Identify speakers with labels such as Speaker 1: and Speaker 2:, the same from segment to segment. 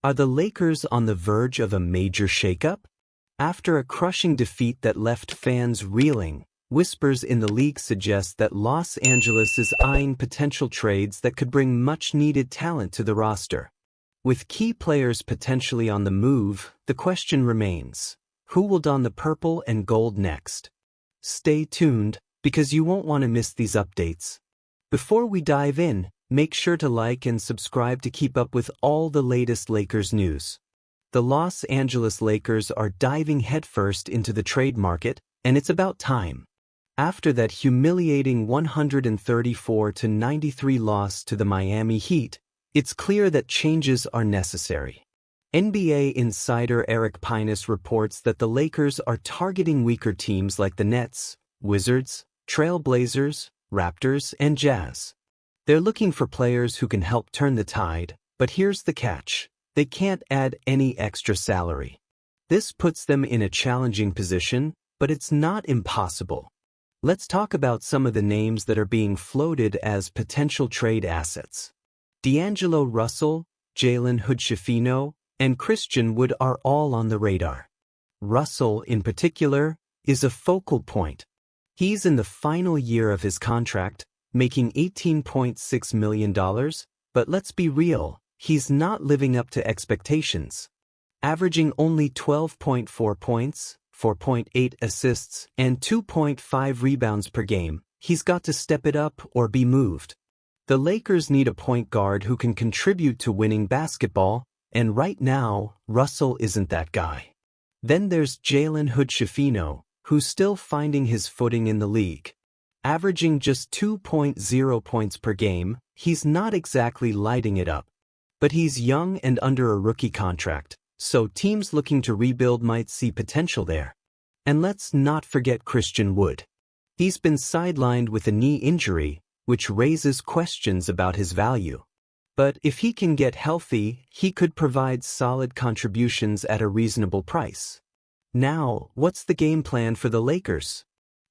Speaker 1: Are the Lakers on the verge of a major shakeup? After a crushing defeat that left fans reeling, whispers in the league suggest that Los Angeles is eyeing potential trades that could bring much-needed talent to the roster. With key players potentially on the move, the question remains, who will don the purple and gold next? Stay tuned, because you won't want to miss these updates. Before we dive in, make sure to like and subscribe to keep up with all the latest Lakers news. The Los Angeles Lakers are diving headfirst into the trade market, and it's about time. After that humiliating 134-93 loss to the Miami Heat, it's clear that changes are necessary. NBA insider Eric Pinus reports that the Lakers are targeting weaker teams like the Nets, Wizards, Trail Blazers, Raptors, and Jazz. They're looking for players who can help turn the tide, but here's the catch. They can't add any extra salary. This puts them in a challenging position, but it's not impossible. Let's talk about some of the names that are being floated as potential trade assets. D'Angelo Russell, Jalen Hood-Schifino, and Christian Wood are all on the radar. Russell, in particular, is a focal point. He's in the final year of his contract, making $18.6 million, but let's be real, he's not living up to expectations. Averaging only 12.4 points, 4.8 assists, and 2.5 rebounds per game, he's got to step it up or be moved. The Lakers need a point guard who can contribute to winning basketball, and right now, Russell isn't that guy. Then there's Jalen Hood-Schifino, who's still finding his footing in the league. Averaging just 2.0 points per game, he's not exactly lighting it up. But he's young and under a rookie contract, so teams looking to rebuild might see potential there. And let's not forget Christian Wood. He's been sidelined with a knee injury, which raises questions about his value. But if he can get healthy, he could provide solid contributions at a reasonable price. Now, what's the game plan for the Lakers?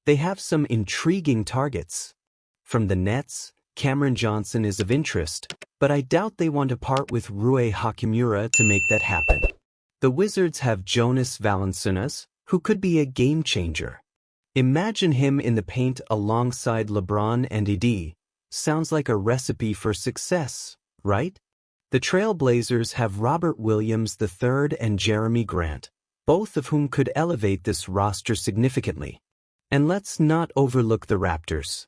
Speaker 1: They have some intriguing targets. From the Nets, Cameron Johnson is of interest, but I doubt they want to part with Rui Hachimura to make that happen. The Wizards have Jonas Valanciunas, who could be a game-changer. Imagine him in the paint alongside LeBron and AD. Sounds like a recipe for success, right? The Trail Blazers have Robert Williams III and Jeremy Grant, both of whom could elevate this roster significantly. And let's not overlook the Raptors.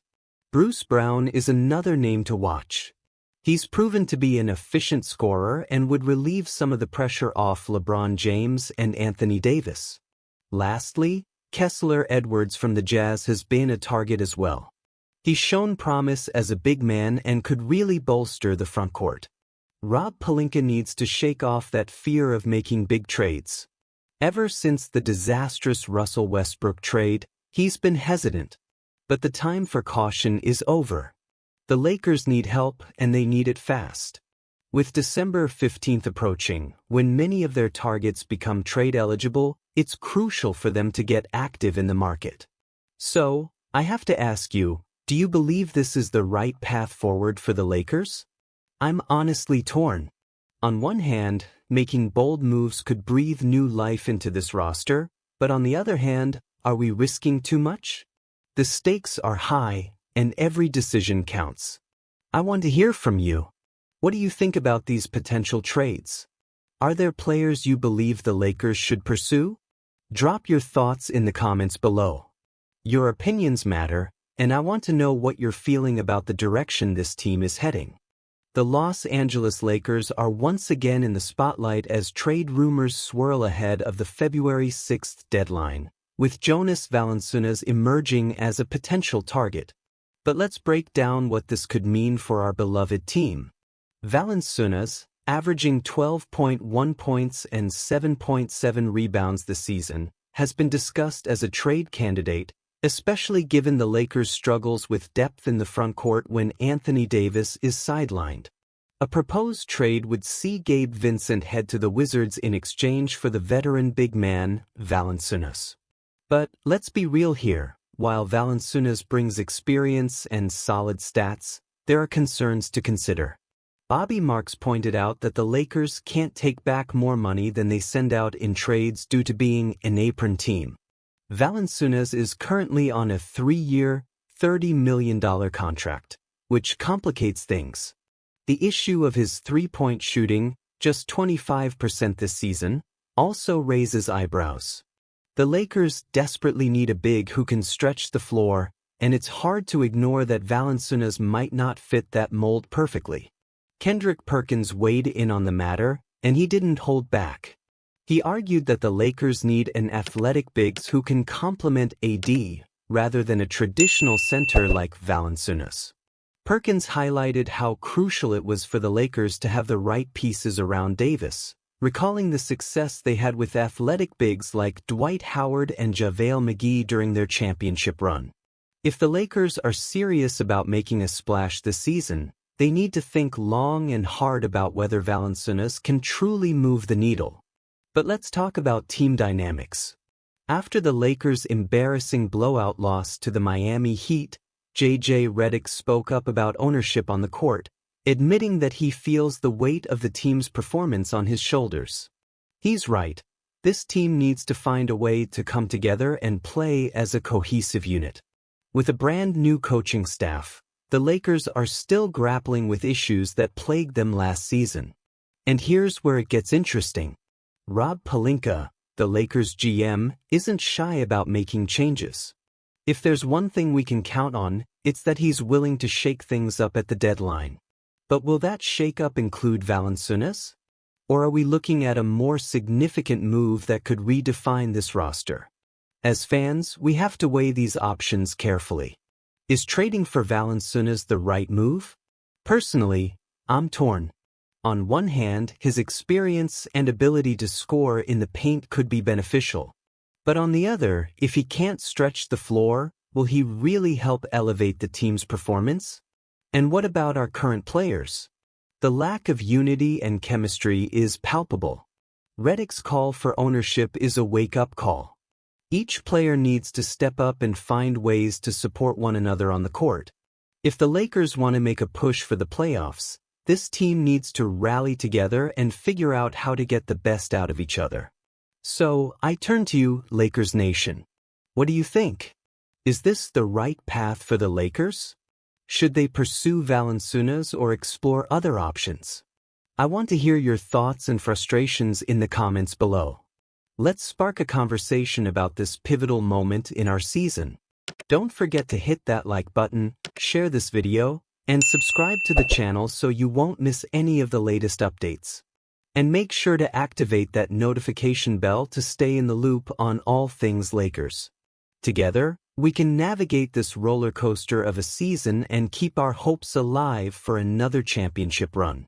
Speaker 1: Bruce Brown is another name to watch. He's proven to be an efficient scorer and would relieve some of the pressure off LeBron James and Anthony Davis. Lastly, Kessler Edwards from the Jazz has been a target as well. He's shown promise as a big man and could really bolster the frontcourt. Rob Pelinka needs to shake off that fear of making big trades. Ever since the disastrous Russell Westbrook trade, he's been hesitant. But the time for caution is over. The Lakers need help, and they need it fast. With December 15th approaching, when many of their targets become trade eligible, it's crucial for them to get active in the market. So, I have to ask you, do you believe this is the right path forward for the Lakers? I'm honestly torn. On one hand, making bold moves could breathe new life into this roster, but on the other hand, are we risking too much? The stakes are high, and every decision counts. I want to hear from you. What do you think about these potential trades? Are there players you believe the Lakers should pursue? Drop your thoughts in the comments below. Your opinions matter, and I want to know what you're feeling about the direction this team is heading. The Los Angeles Lakers are once again in the spotlight as trade rumors swirl ahead of the February 6th deadline, with Jonas Valanciunas emerging as a potential target. But let's break down what this could mean for our beloved team. Valanciunas, averaging 12.1 points and 7.7 rebounds this season, has been discussed as a trade candidate, especially given the Lakers' struggles with depth in the frontcourt when Anthony Davis is sidelined. A proposed trade would see Gabe Vincent head to the Wizards in exchange for the veteran big man, Valanciunas. But let's be real here, while Valanciunas brings experience and solid stats, there are concerns to consider. Bobby Marks pointed out that the Lakers can't take back more money than they send out in trades due to being an apron team. Valanciunas is currently on a 3-year, $30 million contract, which complicates things. The issue of his three-point shooting, just 25% this season, also raises eyebrows. The Lakers desperately need a big who can stretch the floor, and it's hard to ignore that Valanciunas might not fit that mold perfectly. Kendrick Perkins weighed in on the matter, and he didn't hold back. He argued that the Lakers need an athletic bigs who can complement AD, rather than a traditional center like Valanciunas. Perkins highlighted how crucial it was for the Lakers to have the right pieces around Davis, recalling the success they had with athletic bigs like Dwight Howard and JaVale McGee during their championship run. If the Lakers are serious about making a splash this season, they need to think long and hard about whether Valanciunas can truly move the needle. But let's talk about team dynamics. After the Lakers' embarrassing blowout loss to the Miami Heat, J.J. Redick spoke up about ownership on the court, admitting that he feels the weight of the team's performance on his shoulders. He's right. This team needs to find a way to come together and play as a cohesive unit. With a brand new coaching staff, the Lakers are still grappling with issues that plagued them last season. And here's where it gets interesting. Rob Pelinka, the Lakers GM, isn't shy about making changes. If there's one thing we can count on, it's that he's willing to shake things up at the deadline. But will that shake-up include Valanciunas? Or are we looking at a more significant move that could redefine this roster? As fans, we have to weigh these options carefully. Is trading for Valanciunas the right move? Personally, I'm torn. On one hand, his experience and ability to score in the paint could be beneficial. But on the other, if he can't stretch the floor, will he really help elevate the team's performance? And what about our current players? The lack of unity and chemistry is palpable. Redick's call for ownership is a wake-up call. Each player needs to step up and find ways to support one another on the court. If the Lakers want to make a push for the playoffs, this team needs to rally together and figure out how to get the best out of each other. So, I turn to you, Lakers Nation. What do you think? Is this the right path for the Lakers? Should they pursue Valanciunas or explore other options? I want to hear your thoughts and frustrations in the comments below. Let's spark a conversation about this pivotal moment in our season. Don't forget to hit that like button, share this video, and subscribe to the channel so you won't miss any of the latest updates. And make sure to activate that notification bell to stay in the loop on all things Lakers. Together, we can navigate this roller coaster of a season and keep our hopes alive for another championship run.